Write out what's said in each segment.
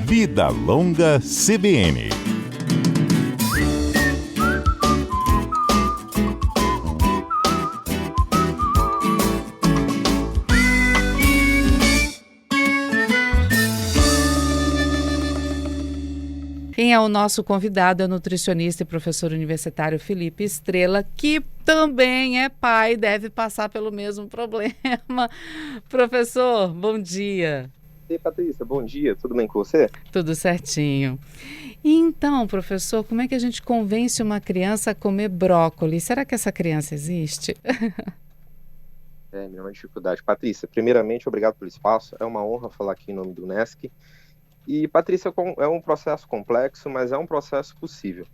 Vida Longa CBN. Quem é o nosso convidado é o nutricionista e professor universitário Felipe Estrela, que também é pai e deve passar pelo mesmo problema. Professor, bom dia. E aí, Patrícia, bom dia, tudo bem com você? Tudo certinho. Então, professor, como é que a gente convence uma criança a comer brócolis? Será que essa criança existe? Minha dificuldade. Patrícia, primeiramente, obrigado pelo espaço, é uma honra falar aqui em nome do UNESCO. E, Patrícia, é um processo complexo, mas é um processo possível.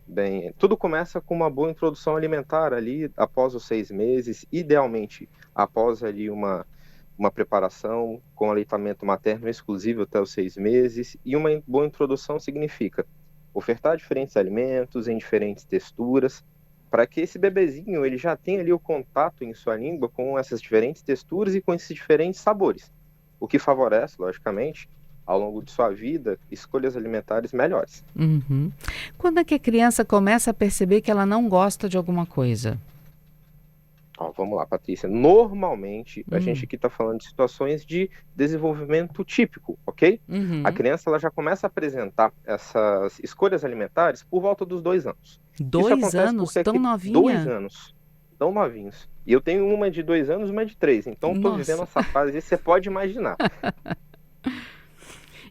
Bem, tudo começa com uma boa introdução alimentar ali após os 6 meses, idealmente após ali uma preparação com aleitamento materno exclusivo até os 6 meses, e uma boa introdução significa ofertar diferentes alimentos em diferentes texturas, para que esse bebezinho ele já tenha ali o contato em sua língua com essas diferentes texturas e com esses diferentes sabores, o que favorece, logicamente, ao longo de sua vida, escolhas alimentares melhores. Uhum. Quando é que a criança começa a perceber que ela não gosta de alguma coisa? Vamos lá, Patrícia. Normalmente, a gente aqui está falando de situações de desenvolvimento típico, ok? A criança ela já começa a apresentar essas escolhas alimentares por volta dos 2 anos. 2 anos? Tão novinha? 2 anos, tão novinhos. E eu tenho uma de 2 anos e uma de 3, então estou vivendo essa fase, você pode imaginar.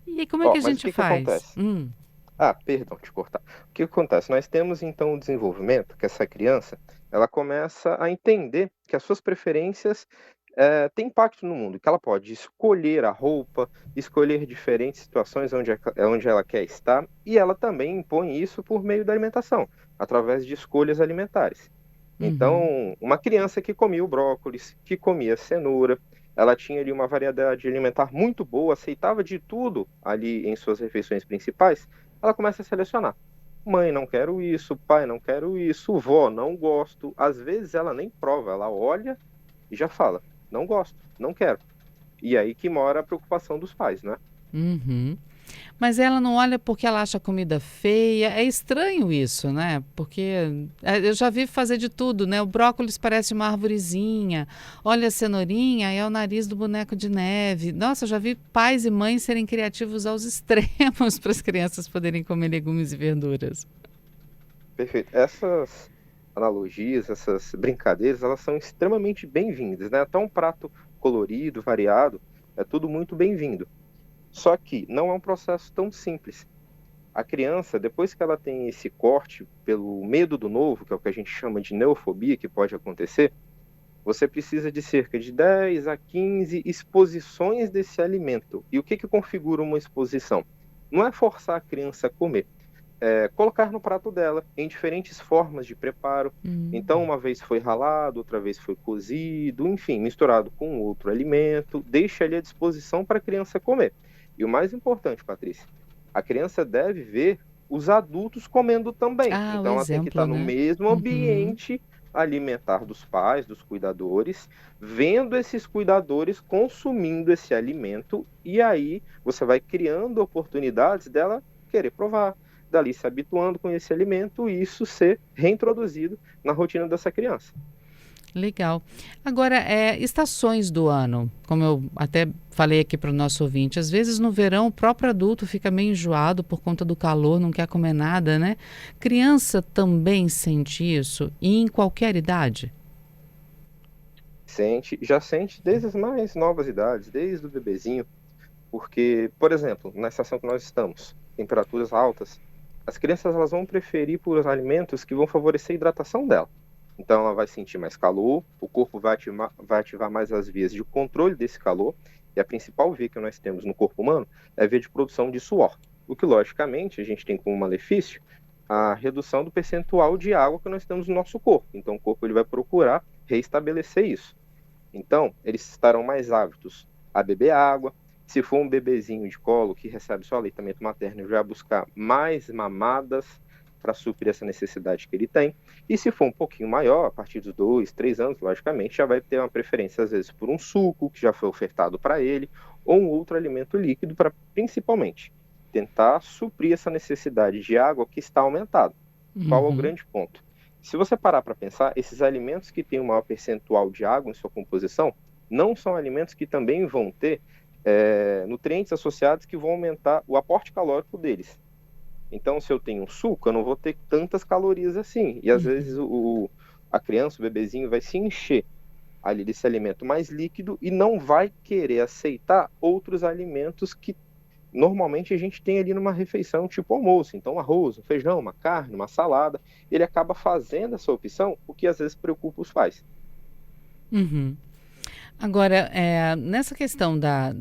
E aí, como é que a gente faz? Que acontece? Perdão te cortar. O que acontece? Nós temos então o desenvolvimento que essa criança ela começa a entender que as suas preferências têm impacto no mundo, que ela pode escolher a roupa, escolher diferentes situações onde ela quer estar, e ela também impõe isso por meio da alimentação, através de escolhas alimentares. Então, uma criança que comia o brócolis, que comia cenoura, ela tinha ali uma variedade alimentar muito boa, aceitava de tudo ali em suas refeições principais, ela começa a selecionar. Mãe, não quero isso, pai, não quero isso, vó, não gosto. Às vezes ela nem prova, ela olha e já fala, não gosto, não quero. E aí que mora a preocupação dos pais, né? Mas ela não olha porque ela acha a comida feia. É estranho isso, né? Porque eu já vi fazer de tudo, né? O brócolis parece uma arvorezinha. Olha a cenourinha, é o nariz do boneco de neve. Nossa, eu já vi pais e mães serem criativos aos extremos para as crianças poderem comer legumes e verduras. Perfeito. Essas analogias, essas brincadeiras, elas são extremamente bem-vindas, né? Até um prato colorido, variado, é tudo muito bem-vindo. Só que não é um processo tão simples. A criança, depois que ela tem esse corte pelo medo do novo, que é o que a gente chama de neofobia, que pode acontecer, você precisa de cerca de 10 a 15 exposições desse alimento. E o que configura uma exposição? Não é forçar a criança a comer, é colocar no prato dela em diferentes formas de preparo. Então, uma vez foi ralado, outra vez foi cozido, enfim, misturado com outro alimento, deixa ali à disposição para a criança comer. E o mais importante, Patrícia, a criança deve ver os adultos comendo também. Então, ela tem que estar no mesmo ambiente alimentar dos pais, dos cuidadores, vendo esses cuidadores consumindo esse alimento, e aí você vai criando oportunidades dela querer provar, dali se habituando com esse alimento e isso ser reintroduzido na rotina dessa criança. Legal. Agora, estações do ano, como eu até falei aqui para o nosso ouvinte, às vezes no verão o próprio adulto fica meio enjoado por conta do calor, não quer comer nada, né? Criança também sente isso e em qualquer idade? Já sente desde as mais novas idades, desde o bebezinho, porque, por exemplo, na estação que nós estamos, temperaturas altas, as crianças elas vão preferir por alimentos que vão favorecer a hidratação dela. Então ela vai sentir mais calor, o corpo vai ativar mais as vias de controle desse calor, e a principal via que nós temos no corpo humano é a via de produção de suor, o que logicamente a gente tem como malefício a redução do percentual de água que nós temos no nosso corpo. Então o corpo ele vai procurar reestabelecer isso. Então eles estarão mais aptos a beber água. Se for um bebezinho de colo que recebe só aleitamento materno, ele vai buscar mais mamadas para suprir essa necessidade que ele tem. E se for um pouquinho maior, a partir dos 2, 3 anos, logicamente, já vai ter uma preferência, às vezes, por um suco que já foi ofertado para ele, ou um outro alimento líquido, principalmente tentar suprir essa necessidade de água que está aumentada. Qual é o grande ponto? Se você parar para pensar, esses alimentos que têm um maior percentual de água em sua composição não são alimentos que também vão ter nutrientes associados que vão aumentar o aporte calórico deles. Então, se eu tenho um suco, eu não vou ter tantas calorias assim. E às vezes a criança, o bebezinho, vai se encher ali desse alimento mais líquido e não vai querer aceitar outros alimentos que normalmente a gente tem ali numa refeição tipo almoço. Então, arroz, um feijão, uma carne, uma salada. Ele acaba fazendo essa opção, o que às vezes preocupa os pais. Uhum. Agora, nessa questão da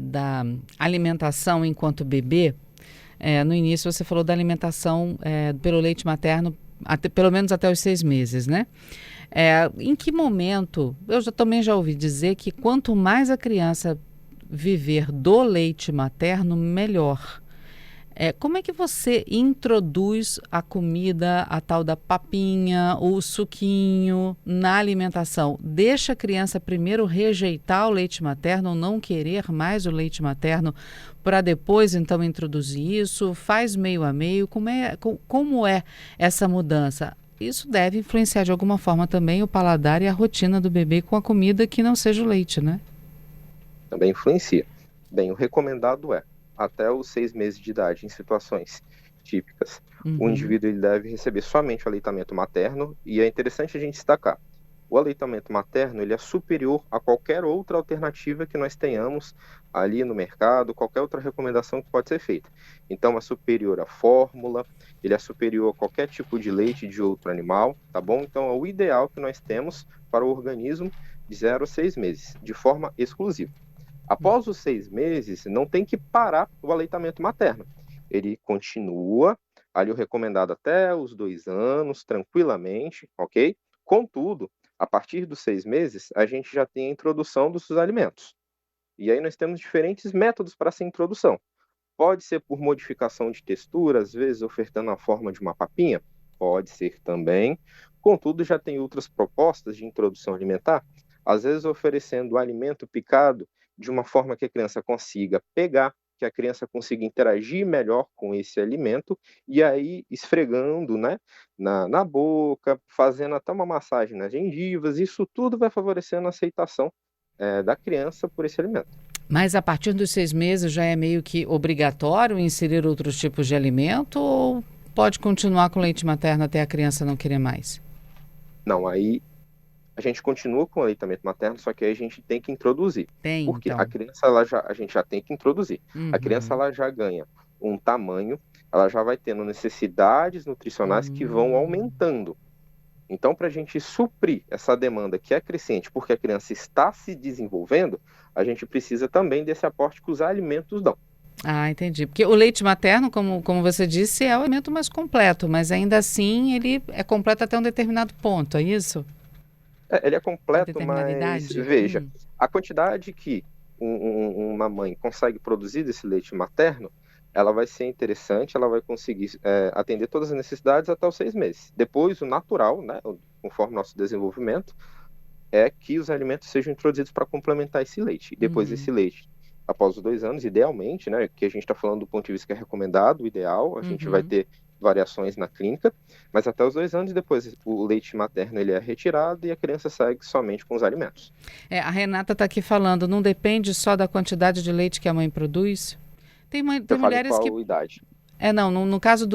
alimentação enquanto bebê, no início você falou da alimentação pelo leite materno, pelo menos até os 6 meses, né? Em que momento, também já ouvi dizer que quanto mais a criança viver do leite materno, melhor. Como é que você introduz a comida, a tal da papinha, o suquinho na alimentação? Deixa a criança primeiro rejeitar o leite materno ou não querer mais o leite materno para depois então introduzir isso? Faz meio a meio? Como é essa mudança? Isso deve influenciar de alguma forma também o paladar e a rotina do bebê com a comida que não seja o leite, né? Também influencia. Bem, o recomendado até os 6 meses de idade, em situações típicas, o indivíduo ele deve receber somente o aleitamento materno, e é interessante a gente destacar, o aleitamento materno ele é superior a qualquer outra alternativa que nós tenhamos ali no mercado, qualquer outra recomendação que pode ser feita. Então, é superior à fórmula, ele é superior a qualquer tipo de leite de outro animal, tá bom? Então, é o ideal que nós temos para o organismo de 0 a 6 meses, de forma exclusiva. Após os 6 meses, não tem que parar o aleitamento materno. Ele continua ali o recomendado até os 2 anos, tranquilamente, ok? Contudo, a partir dos 6 meses, a gente já tem a introdução dos alimentos. E aí nós temos diferentes métodos para essa introdução. Pode ser por modificação de textura, às vezes ofertando a forma de uma papinha, pode ser também. Contudo, já tem outras propostas de introdução alimentar, às vezes oferecendo o alimento picado de uma forma que a criança consiga pegar, que a criança consiga interagir melhor com esse alimento, e aí esfregando, né, na boca, fazendo até uma massagem nas gengivas. Isso tudo vai favorecendo a aceitação da criança por esse alimento. Mas a partir dos 6 meses já é meio que obrigatório inserir outros tipos de alimento ou pode continuar com leite materno até a criança não querer mais? Não, aí a gente continua com o aleitamento materno, só que aí a gente tem que introduzir. Porque Então. a criança, a gente já tem que introduzir. A criança, ela já ganha um tamanho, ela já vai tendo necessidades nutricionais que vão aumentando. Então, para a gente suprir essa demanda que é crescente, porque a criança está se desenvolvendo, a gente precisa também desse aporte que os alimentos dão. Ah, entendi. Porque o leite materno, como você disse, é o alimento mais completo, mas ainda assim ele é completo até um determinado ponto, é isso? Ele é completo, Determinada mas idade? veja, a quantidade que uma mãe consegue produzir desse leite materno, ela vai ser interessante, ela vai conseguir atender todas as necessidades até os 6 meses. Depois, o natural, né, conforme o nosso desenvolvimento, é que os alimentos sejam introduzidos para complementar esse leite. E depois esse leite, após os 2 anos, idealmente, né, que a gente está falando do ponto de vista que é recomendado, o ideal, a gente vai ter variações na clínica, mas até os 2 anos depois o leite materno ele é retirado e a criança segue somente com os alimentos. A Renata está aqui falando, não depende só da quantidade de leite que a mãe produz? Tem mulheres que... idade? Não, no caso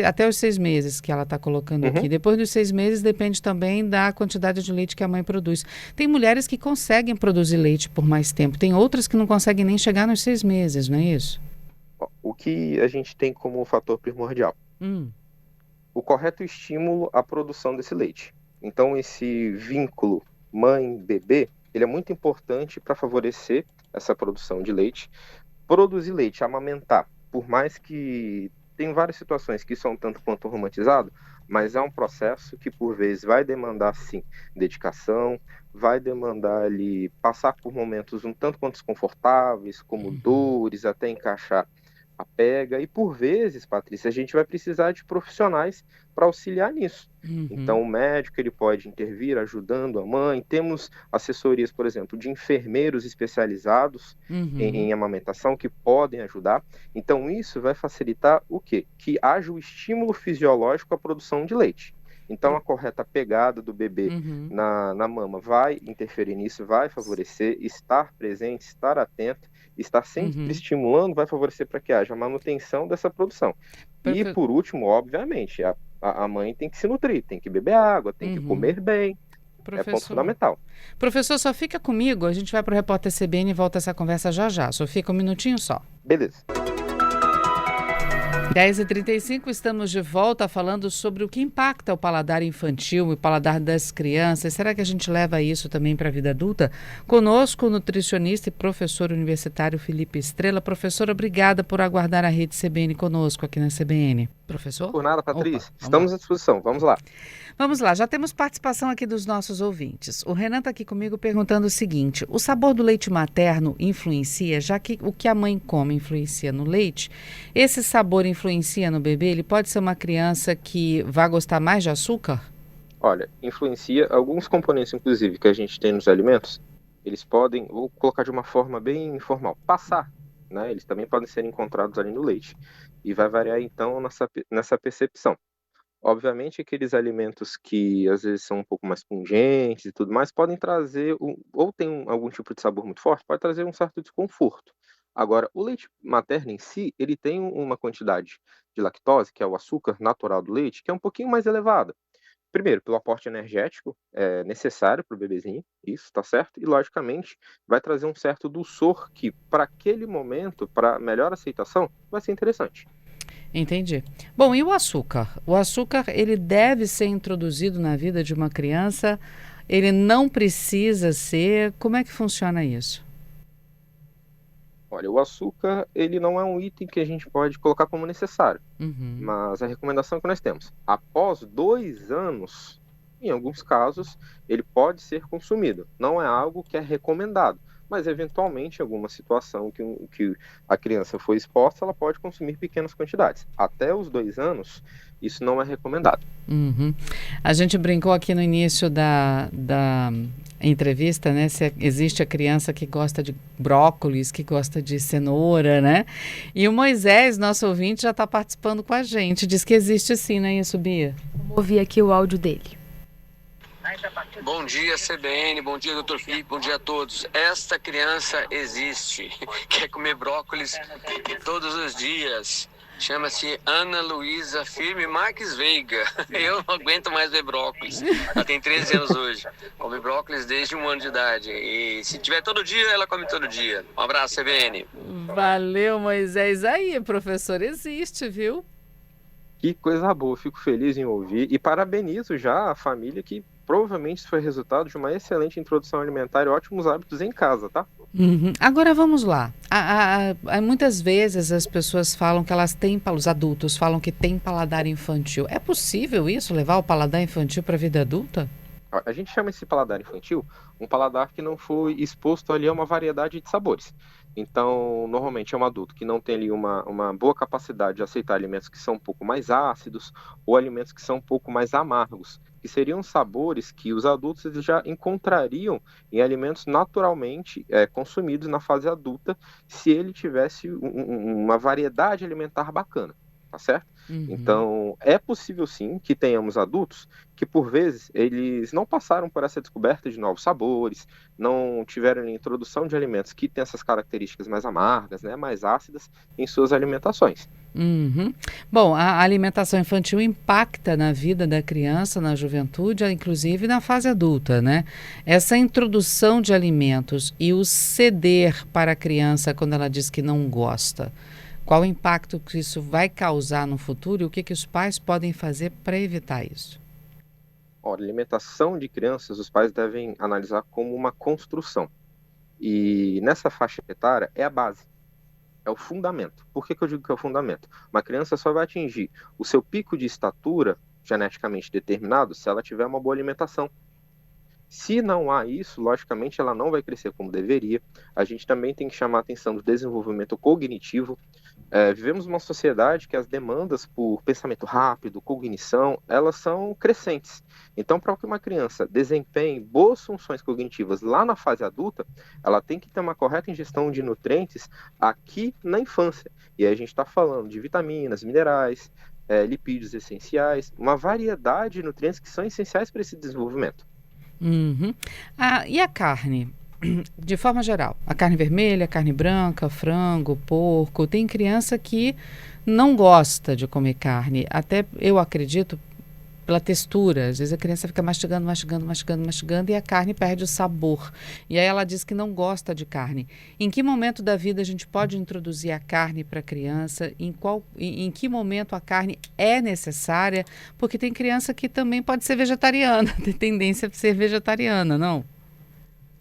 até os 6 meses que ela está colocando aqui. Depois dos 6 meses depende também da quantidade de leite que a mãe produz. Tem mulheres que conseguem produzir leite por mais tempo, tem outras que não conseguem nem chegar nos 6 meses, não é isso? O que a gente tem como fator primordial? O correto estímulo à produção desse leite. Então, esse vínculo mãe-bebê, ele é muito importante para favorecer essa produção de leite. Produzir leite, amamentar, por mais que tem várias situações que são tanto quanto romantizado, mas é um processo que por vezes vai demandar sim dedicação, vai demandar ali passar por momentos um tanto quanto desconfortáveis, como dores, até encaixar apega, e por vezes, Patrícia, a gente vai precisar de profissionais para auxiliar nisso. Então, o médico ele pode intervir ajudando a mãe. Temos assessorias, por exemplo, de enfermeiros especializados em amamentação que podem ajudar. Então, isso vai facilitar o quê? Que haja o estímulo fisiológico à produção de leite. Então, a correta pegada do bebê na mama vai interferir nisso, vai favorecer, estar presente, estar atento, estar sempre estimulando, vai favorecer para que haja a manutenção dessa produção. E, por último, obviamente, a mãe tem que se nutrir, tem que beber água, tem que comer bem. É ponto fundamental. Professor, só fica comigo, a gente vai para o Repórter CBN e volta essa conversa já já. Só fica um minutinho só. Beleza. 10h35, estamos de volta falando sobre o que impacta o paladar infantil e o paladar das crianças. Será que a gente leva isso também para a vida adulta? Conosco, o nutricionista e professor universitário Felipe Estrela. Professor, obrigada por aguardar a Rede CBN conosco aqui na CBN. Professor? Por nada, Patrícia. Estamos à disposição. Vamos lá. Vamos lá, já temos participação aqui dos nossos ouvintes. O Renan está aqui comigo perguntando o seguinte: o sabor do leite materno influencia, já que o que a mãe come influencia no leite, esse sabor influencia no bebê? Ele pode ser uma criança que vai gostar mais de açúcar? Olha, influencia alguns componentes, inclusive, que a gente tem nos alimentos. Eles podem, vou colocar de uma forma bem informal, passar, né? Eles também podem ser encontrados ali no leite. E vai variar, então, nessa percepção. Obviamente, aqueles alimentos que às vezes são um pouco mais pungentes e tudo mais, podem trazer, ou tem algum tipo de sabor muito forte, pode trazer um certo desconforto. Agora, o leite materno em si, ele tem uma quantidade de lactose, que é o açúcar natural do leite, que é um pouquinho mais elevada. Primeiro, pelo aporte energético necessário para o bebezinho, isso está certo, e logicamente vai trazer um certo dulçor que, para aquele momento, para melhor aceitação, vai ser interessante. Entendi. Bom, e o açúcar? O açúcar, ele deve ser introduzido na vida de uma criança? Ele não precisa ser? Como é que funciona isso? Olha, o açúcar, ele não é um item que a gente pode colocar como necessário, mas a recomendação que nós temos, após 2 anos, em alguns casos, ele pode ser consumido. Não é algo que é recomendado, mas eventualmente, em alguma situação que a criança foi exposta, ela pode consumir pequenas quantidades. Até os 2 anos, isso não é recomendado. A gente brincou aqui no início da entrevista, né? Se existe a criança que gosta de brócolis, que gosta de cenoura, né? E o Moisés, nosso ouvinte, já está participando com a gente. Diz que existe sim, não é isso, Bia? Vamos ouvir aqui o áudio dele. Bom dia, CBN, bom dia, doutor Felipe, bom dia a todos. Esta criança existe, quer comer brócolis todos os dias. Chama-se Ana Luísa Firme Marques Veiga. Eu não aguento mais ver brócolis. Ela tem 13 anos hoje. Come brócolis desde 1 ano de idade. E se tiver todo dia, ela come todo dia. Um abraço, CBN. Valeu, Moisés. Aí, professor, existe, viu? Que coisa boa, fico feliz em ouvir e parabenizo já a família que provavelmente isso foi resultado de uma excelente introdução alimentar e ótimos hábitos em casa, tá? Agora vamos lá. Muitas vezes as pessoas falam que elas têm, os adultos falam que tem paladar infantil. É possível isso, levar o paladar infantil para a vida adulta? A gente chama esse paladar infantil um paladar que não foi exposto ali a uma variedade de sabores. Então, normalmente é um adulto que não tem ali uma boa capacidade de aceitar alimentos que são um pouco mais ácidos ou alimentos que são um pouco mais amargos, que seriam sabores que os adultos eles já encontrariam em alimentos naturalmente consumidos na fase adulta, se ele tivesse uma variedade alimentar bacana, tá certo? Então, é possível sim que tenhamos adultos que, por vezes, eles não passaram por essa descoberta de novos sabores, não tiveram a introdução de alimentos que têm essas características mais amargas, né, mais ácidas em suas alimentações. Bom, a alimentação infantil impacta na vida da criança, na juventude, inclusive na fase adulta, né? Essa introdução de alimentos e o ceder para a criança quando ela diz que não gosta, qual o impacto que isso vai causar no futuro e o que os pais podem fazer para evitar isso? Olha, alimentação de crianças, os pais devem analisar como uma construção. E nessa faixa etária é a base, é o fundamento. Por que eu digo que é o fundamento? Uma criança só vai atingir o seu pico de estatura geneticamente determinado se ela tiver uma boa alimentação. Se não há isso, logicamente ela não vai crescer como deveria. A gente também tem que chamar a atenção do desenvolvimento cognitivo. Vivemos numa sociedade que as demandas por pensamento rápido, cognição, elas são crescentes. Então, para que uma criança desempenhe boas funções cognitivas lá na fase adulta, ela tem que ter uma correta ingestão de nutrientes aqui na infância. E aí a gente está falando de vitaminas, minerais, lipídios essenciais, uma variedade de nutrientes que são essenciais para esse desenvolvimento. Uhum. E a carne? De forma geral, a carne vermelha, a carne branca, frango, porco, tem criança que não gosta de comer carne, até eu acredito pela textura, às vezes a criança fica mastigando e a carne perde o sabor, e aí ela diz que não gosta de carne. Em que momento da vida a gente pode introduzir a carne para a criança? Em que momento a carne é necessária? Porque tem criança que também pode ser vegetariana, tem tendência a ser vegetariana, não?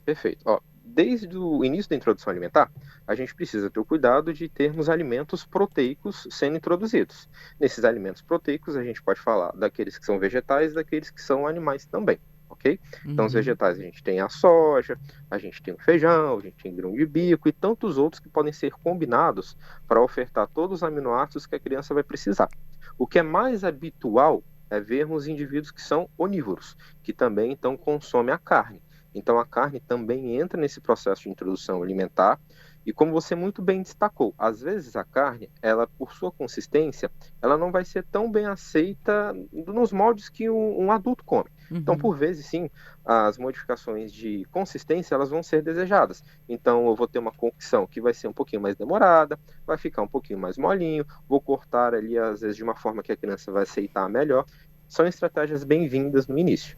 Perfeito. Desde o início da introdução alimentar, a gente precisa ter o cuidado de termos alimentos proteicos sendo introduzidos. Nesses alimentos proteicos, a gente pode falar daqueles que são vegetais e daqueles que são animais também, ok? Então, os vegetais, a gente tem a soja, a gente tem o feijão, a gente tem grão de bico e tantos outros que podem ser combinados para ofertar todos os aminoácidos que a criança vai precisar. O que é mais habitual é vermos indivíduos que são onívoros, que também, então, consomem a carne. Então, a carne também entra nesse processo de introdução alimentar. E como você muito bem destacou, às vezes a carne, ela, por sua consistência, ela não vai ser tão bem aceita nos moldes que um adulto come. Então, por vezes, sim, as modificações de consistência, elas vão ser desejadas. Então, eu vou ter uma cocção que vai ser um pouquinho mais demorada, vai ficar um pouquinho mais molinho, vou cortar ali, às vezes, de uma forma que a criança vai aceitar melhor. São estratégias bem-vindas no início.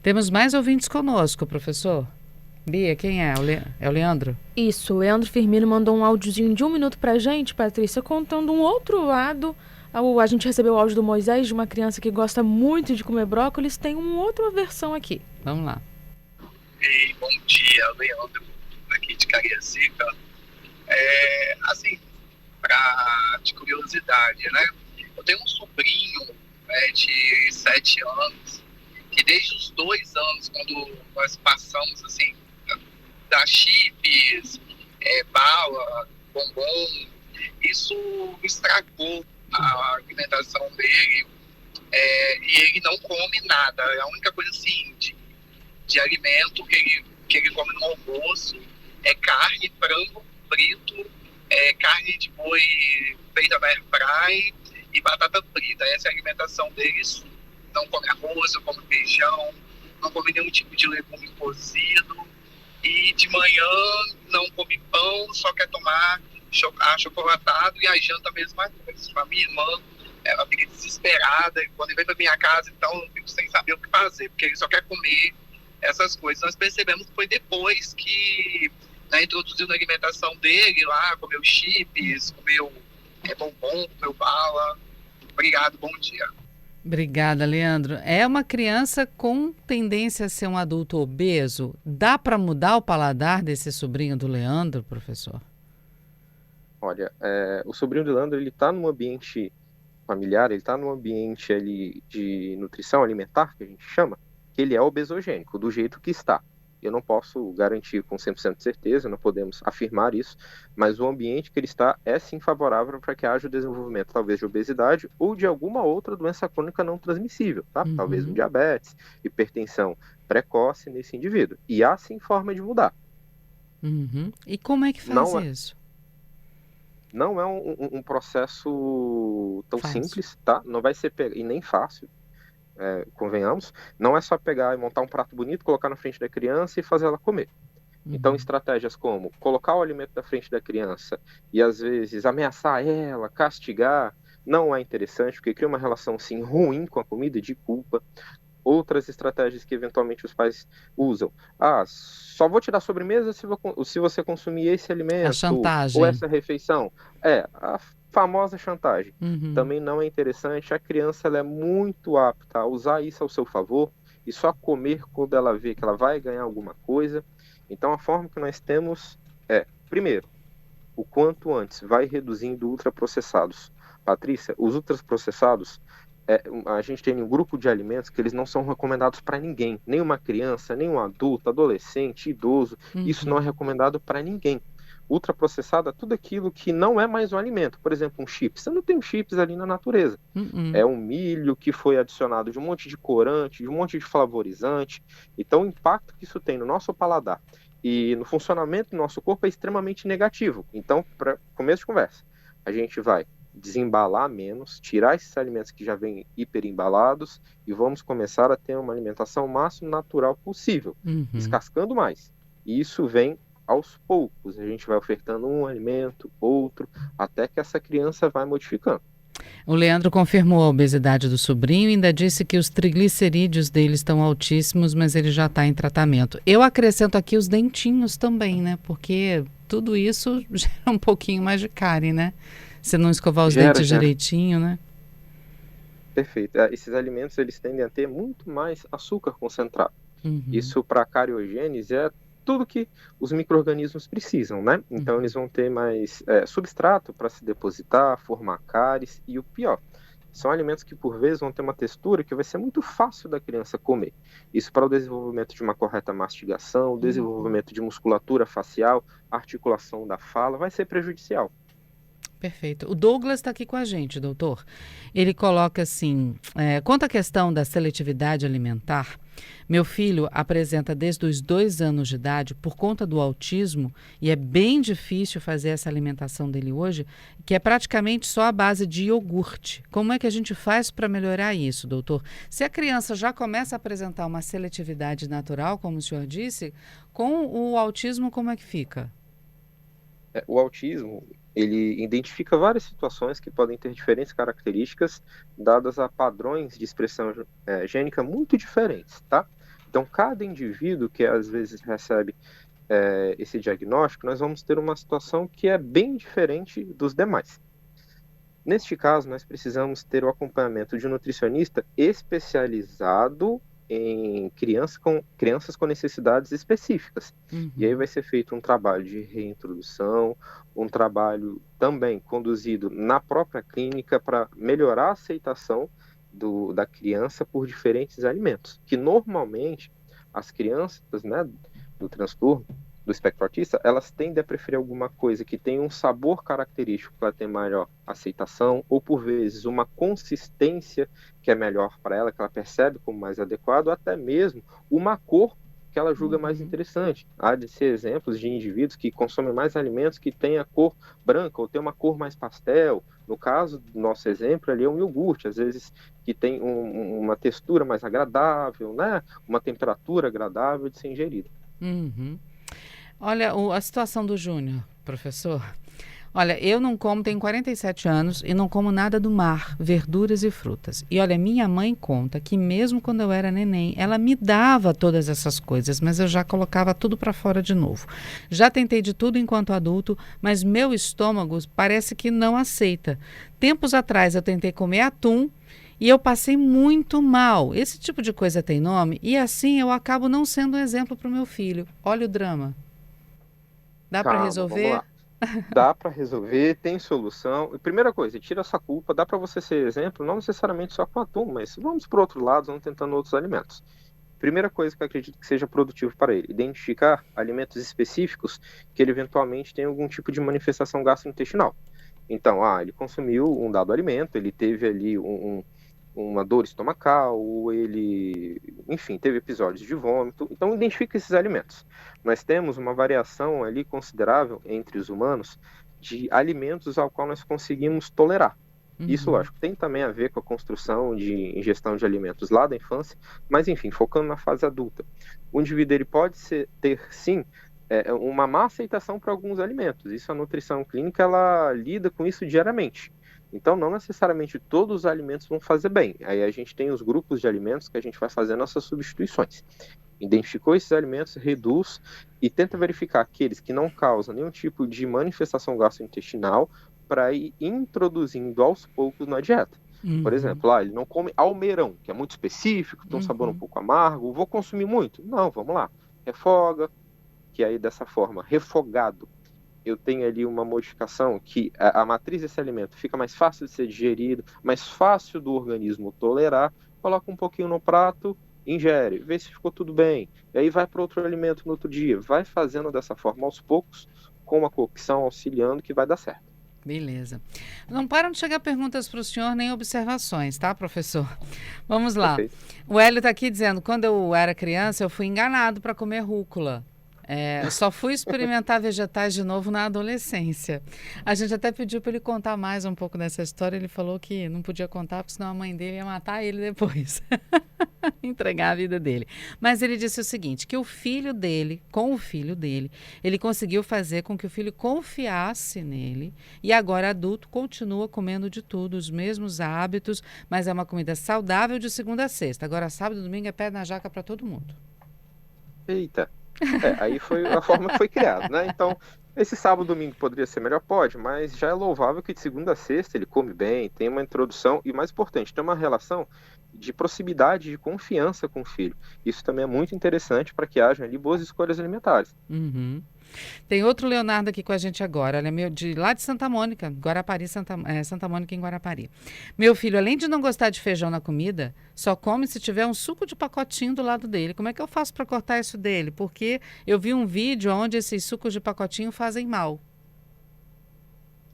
Temos mais ouvintes conosco, professor. Bia, quem é? É o Leandro? Isso, o Leandro Firmino mandou um áudiozinho de 1 minuto pra gente, Patrícia, contando um outro lado. A gente recebeu o áudio do Moisés, de uma criança que gosta muito de comer brócolis. Tem uma outra versão aqui. Vamos lá. Ei, bom dia, Leandro, aqui de Cariacica. De curiosidade, né? Eu tenho um sobrinho de 7 anos, que desde os 2 anos, quando nós passamos, assim, da chips, bala, bombom, isso estragou a alimentação dele, e ele não come nada. A única coisa, assim, de alimento que ele come no almoço é carne, frango frito, carne de boi feita na airfry e batata frita. Essa é a alimentação deles. Não come arroz, não come feijão, não come nenhum tipo de legume cozido. E de manhã não come pão, só quer tomar achocolatado, e a janta a mesma coisa. A minha irmã, ela fica desesperada, e quando ele vem para minha casa, então eu fico sem saber o que fazer, porque ele só quer comer essas coisas. Nós percebemos que foi depois que introduziu na alimentação dele lá, comeu chips, comeu bombom, comeu bala. Obrigado, bom dia. Obrigada, Leandro. É uma criança com tendência a ser um adulto obeso. Dá para mudar o paladar desse sobrinho do Leandro, professor? Olha, o sobrinho do Leandro, ele está num ambiente familiar, ele está num ambiente ali de nutrição alimentar, que a gente chama, que ele é obesogênico, do jeito que está. Eu não posso garantir com 100% de certeza, não podemos afirmar isso, mas o ambiente que ele está é sim favorável para que haja o desenvolvimento talvez de obesidade ou de alguma outra doença crônica não transmissível, tá? Talvez um diabetes, hipertensão precoce nesse indivíduo. E há sim forma de mudar. E como é que faz isso? Não é um processo tão simples, tá? Não vai ser e nem fácil. Convenhamos, não é só pegar e montar um prato bonito, colocar na frente da criança e fazer ela comer. Então, estratégias como colocar o alimento na frente da criança e, às vezes, ameaçar ela, castigar, não é interessante, porque cria uma relação, sim, ruim com a comida, de culpa. Outras estratégias que, eventualmente, os pais usam. Só vou te dar sobremesa se você consumir esse alimento. A chantagem. Ou essa refeição. A famosa chantagem. Também não é interessante. A criança, ela é muito apta a usar isso ao seu favor e só comer quando ela vê que ela vai ganhar alguma coisa. Então, a forma que nós temos primeiro, o quanto antes, vai reduzindo ultraprocessados. Patrícia, os ultraprocessados, a gente tem um grupo de alimentos que eles não são recomendados para ninguém. Nem uma criança, nem um adulto, adolescente, idoso. Isso não é recomendado para ninguém. ultraprocessado é tudo aquilo que não é mais um alimento. Por exemplo, um chips. Você não tem um chips ali na natureza. É um milho que foi adicionado de um monte de corante, de um monte de flavorizante. Então, o impacto que isso tem no nosso paladar e no funcionamento do nosso corpo é extremamente negativo. Então, para começo de conversa, a gente vai desembalar menos, tirar esses alimentos que já vêm hiperembalados e vamos começar a ter uma alimentação o máximo natural possível, descascando mais. E isso vem aos poucos, a gente vai ofertando um alimento, outro, até que essa criança vai modificando. O Leandro confirmou a obesidade do sobrinho e ainda disse que os triglicerídeos dele estão altíssimos, mas ele já está em tratamento. Eu acrescento aqui os dentinhos também, né? Porque tudo isso gera um pouquinho mais de cárie, né? Se não escovar os dentes direitinho, né? Perfeito. Esses alimentos, eles tendem a ter muito mais açúcar concentrado. Isso, para a cariogênese, é tudo que os micro-organismos precisam, né? Então, eles vão ter mais substrato para se depositar, formar cáries, e o pior, são alimentos que, por vezes, vão ter uma textura que vai ser muito fácil da criança comer. Isso para o desenvolvimento de uma correta mastigação, o desenvolvimento de musculatura facial, articulação da fala, vai ser prejudicial. Perfeito. O Douglas está aqui com a gente, doutor. Ele coloca assim, quanto à questão da seletividade alimentar, meu filho apresenta desde os 2 anos de idade, por conta do autismo, e é bem difícil fazer essa alimentação dele hoje, que é praticamente só a base de iogurte. Como é que a gente faz para melhorar isso, doutor? Se a criança já começa a apresentar uma seletividade natural, como o senhor disse, com o autismo, como é que fica? O autismo, ele identifica várias situações que podem ter diferentes características dadas a padrões de expressão gênica muito diferentes, tá? Então, cada indivíduo que às vezes recebe esse diagnóstico, nós vamos ter uma situação que é bem diferente dos demais. Neste caso, nós precisamos ter o acompanhamento de um nutricionista especializado em crianças com necessidades específicas. E aí vai ser feito um trabalho de reintrodução, um trabalho também conduzido na própria clínica para melhorar a aceitação da criança por diferentes alimentos, que normalmente as crianças, né, do transtorno, do espectro autista, elas tendem a preferir alguma coisa que tenha um sabor característico para ter maior aceitação, ou por vezes uma consistência que é melhor para ela, que ela percebe como mais adequado, ou até mesmo uma cor que ela julga mais interessante. Há de ser exemplos de indivíduos que consomem mais alimentos que têm a cor branca, ou tem uma cor mais pastel. No caso do nosso exemplo, ali é um iogurte, às vezes que tem uma textura mais agradável, né? Uma temperatura agradável de ser ingerida. Olha, a situação do Júnior, professor. Olha, eu não como, tenho 47 anos e não como nada do mar, verduras e frutas. E olha, minha mãe conta que mesmo quando eu era neném, ela me dava todas essas coisas, mas eu já colocava tudo para fora de novo. Já tentei de tudo enquanto adulto, mas meu estômago parece que não aceita. Tempos atrás eu tentei comer atum e eu passei muito mal. Esse tipo de coisa tem nome e assim eu acabo não sendo um exemplo para o meu filho. Olha o drama. Dá para resolver? Vamos lá. Dá para resolver, tem solução. E primeira coisa, tira essa culpa, dá para você ser exemplo, não necessariamente só com atum, mas vamos para o outro lado, vamos tentando outros alimentos. Primeira coisa que eu acredito que seja produtivo para ele, identificar alimentos específicos que ele eventualmente tem algum tipo de manifestação gastrointestinal. Então, ele consumiu um dado alimento, ele teve ali uma dor estomacal, ou ele, enfim, teve episódios de vômito. Então, identifica esses alimentos. Nós temos uma variação ali considerável entre os humanos de alimentos ao qual nós conseguimos tolerar. Isso, lógico, tem também a ver com a construção de ingestão de alimentos lá da infância, mas, enfim, focando na fase adulta. O indivíduo ele pode ter, sim, uma má aceitação para alguns alimentos. Isso a nutrição clínica, ela lida com isso diariamente. Então, não necessariamente todos os alimentos vão fazer bem. Aí a gente tem os grupos de alimentos que a gente vai fazer nossas substituições. Identificou esses alimentos, reduz e tenta verificar aqueles que não causam nenhum tipo de manifestação gastrointestinal para ir introduzindo aos poucos na dieta. Por exemplo, ele não come almeirão, que é muito específico, tem um sabor um pouco amargo. Vou consumir muito? Não, vamos lá. Refoga, que aí dessa forma, refogado, eu tenho ali uma modificação que a matriz desse alimento fica mais fácil de ser digerido, mais fácil do organismo tolerar, coloca um pouquinho no prato, ingere, vê se ficou tudo bem, e aí vai para outro alimento no outro dia, vai fazendo dessa forma aos poucos, com uma cocção auxiliando que vai dar certo. Beleza. Não param de chegar perguntas para o senhor nem observações, tá, professor? Vamos lá. Perfeito. O Hélio está aqui dizendo, quando eu era criança, eu fui enganado para comer rúcula. Eu só fui experimentar vegetais de novo na adolescência. A gente até pediu para ele contar mais um pouco dessa história. Ele falou que não podia contar, porque senão a mãe dele ia matar ele depois. Entregar a vida dele. Mas ele disse o seguinte, que o filho dele, com o filho dele, ele conseguiu fazer com que o filho confiasse nele e agora adulto continua comendo de tudo, os mesmos hábitos, mas é uma comida saudável de segunda a sexta. Agora sábado e domingo é pé na jaca para todo mundo. Eita. Aí foi a forma que foi criado, né? Então, esse sábado e domingo poderia ser melhor? Pode, mas já é louvável que de segunda a sexta ele come bem, tem uma introdução e, mais importante, tem uma relação de proximidade, de confiança com o filho. Isso também é muito interessante para que hajam ali boas escolhas alimentares. Uhum. Tem outro Leonardo aqui com a gente agora, olha, lá de Santa Mônica, Guarapari, Santa Mônica em Guarapari. Meu filho, além de não gostar de feijão na comida, só come se tiver um suco de pacotinho do lado dele. Como é que eu faço para cortar isso dele? Porque eu vi um vídeo onde esses sucos de pacotinho fazem mal.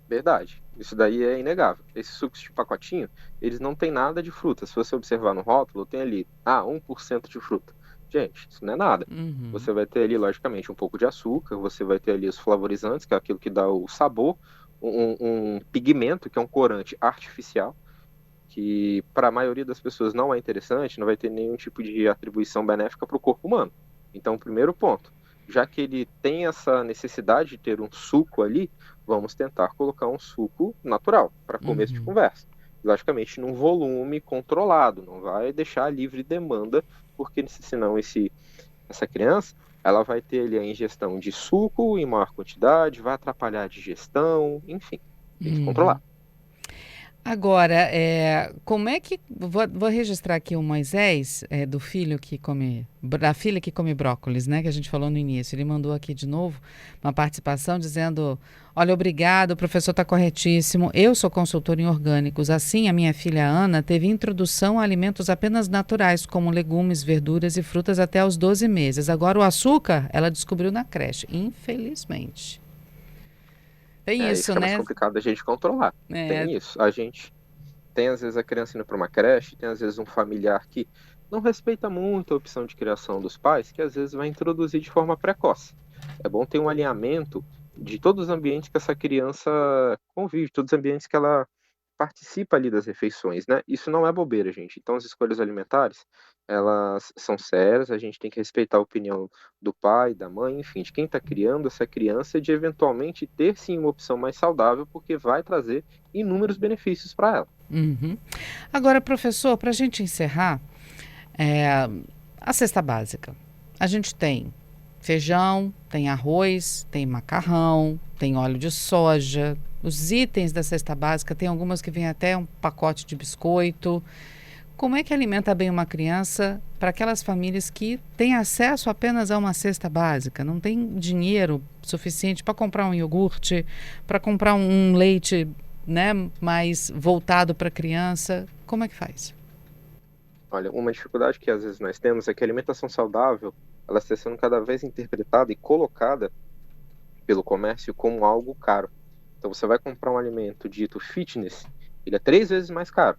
Verdade. Isso daí é inegável. Esses sucos de pacotinho, eles não têm nada de fruta. Se você observar no rótulo, tem ali, 1% de fruta. Gente, isso não é nada. Uhum. Você vai ter ali, logicamente, um pouco de açúcar, você vai ter ali os flavorizantes, que é aquilo que dá o sabor, um pigmento, que é um corante artificial, que para a maioria das pessoas não é interessante, não vai ter nenhum tipo de atribuição benéfica para o corpo humano. Então, primeiro ponto, já que ele tem essa necessidade de ter um suco ali, vamos tentar colocar um suco natural para começo de conversa. Logicamente, num volume controlado, não vai deixar livre demanda, porque senão essa criança ela vai ter ali a ingestão de suco em maior quantidade, vai atrapalhar a digestão, enfim, tem que controlar. Agora, como é que... Vou registrar aqui o Moisés, do filho que come... Da filha que come brócolis, né? Que a gente falou no início. Ele mandou aqui de novo uma participação dizendo... Olha, obrigado, o professor está corretíssimo. Eu sou consultor em orgânicos. Assim, a minha filha Ana teve introdução a alimentos apenas naturais, como legumes, verduras e frutas até aos 12 meses. Agora, o açúcar, ela descobriu na creche, infelizmente. Tem isso, fica né? mais complicado a gente controlar. Tem isso. A gente tem, às vezes, a criança indo para uma creche, tem, às vezes, um familiar que não respeita muito a opção de criação dos pais, que, às vezes, vai introduzir de forma precoce. É bom ter um alinhamento de todos os ambientes que essa criança convive, todos os ambientes que ela participa ali das refeições, né? Isso não é bobeira, gente. Então, as escolhas alimentares, elas são sérias, a gente tem que respeitar a opinião do pai, da mãe, enfim, de quem está criando essa criança, de eventualmente ter sim uma opção mais saudável, porque vai trazer inúmeros benefícios para ela. Uhum. Agora, professor, para a gente encerrar, a cesta básica. A gente tem feijão, tem arroz, tem macarrão, tem óleo de soja. Os itens da cesta básica, tem algumas que vêm até um pacote de biscoito. Como é que alimenta bem uma criança para aquelas famílias que têm acesso apenas a uma cesta básica? Não tem dinheiro suficiente para comprar um iogurte, para comprar um leite, né, mais voltado para a criança. Como é que faz? Olha, uma dificuldade que às vezes nós temos é que a alimentação saudável, ela está sendo cada vez interpretada e colocada pelo comércio como algo caro. Então, você vai comprar um alimento dito fitness, ele é 3 vezes mais caro.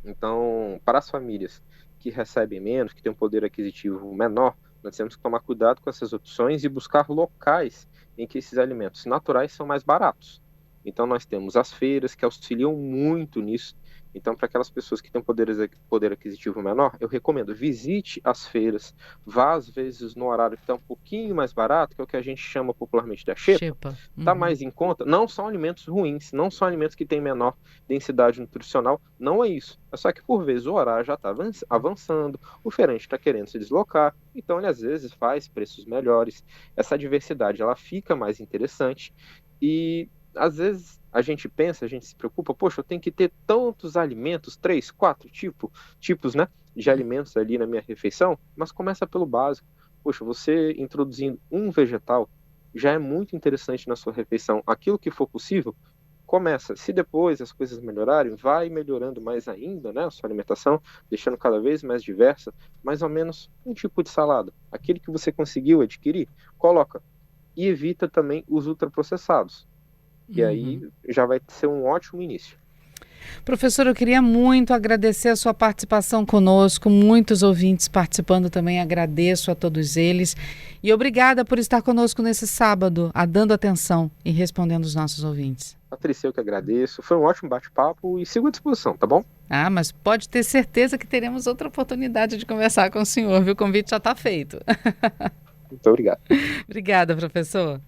Então, para as famílias que recebem menos, que têm um poder aquisitivo menor, nós temos que tomar cuidado com essas opções e buscar locais em que esses alimentos naturais são mais baratos. Então, nós temos as feiras que auxiliam muito nisso. Então, para aquelas pessoas que têm poder aquisitivo menor, eu recomendo, visite as feiras, vá às vezes no horário que está um pouquinho mais barato, que é o que a gente chama popularmente da xepa. Está mais em conta. Não são alimentos ruins, não são alimentos que têm menor densidade nutricional, não é isso. É só que, por vezes, o horário já está avançando, o feirante está querendo se deslocar, então ele às vezes faz preços melhores. Essa diversidade, ela fica mais interessante e, às vezes, a gente pensa, a gente se preocupa, poxa, eu tenho que ter tantos alimentos, 3, 4 tipos, né, de alimentos ali na minha refeição, mas começa pelo básico. Poxa, você introduzindo um vegetal já é muito interessante na sua refeição. Aquilo que for possível, começa. Se depois as coisas melhorarem, vai melhorando mais ainda, né, a sua alimentação, deixando cada vez mais diversa, mais ou menos um tipo de salada. Aquele que você conseguiu adquirir, coloca e evita também os ultraprocessados. E aí já vai ser um ótimo início. Professor, eu queria muito agradecer a sua participação conosco, muitos ouvintes participando também, agradeço a todos eles e obrigada por estar conosco nesse sábado, dando atenção e respondendo os nossos ouvintes. Patrícia, eu que agradeço, foi um ótimo bate-papo e sigo à disposição, tá bom? Mas pode ter certeza que teremos outra oportunidade de conversar com o senhor, viu? O convite já está feito. Muito obrigado. Obrigada, professor.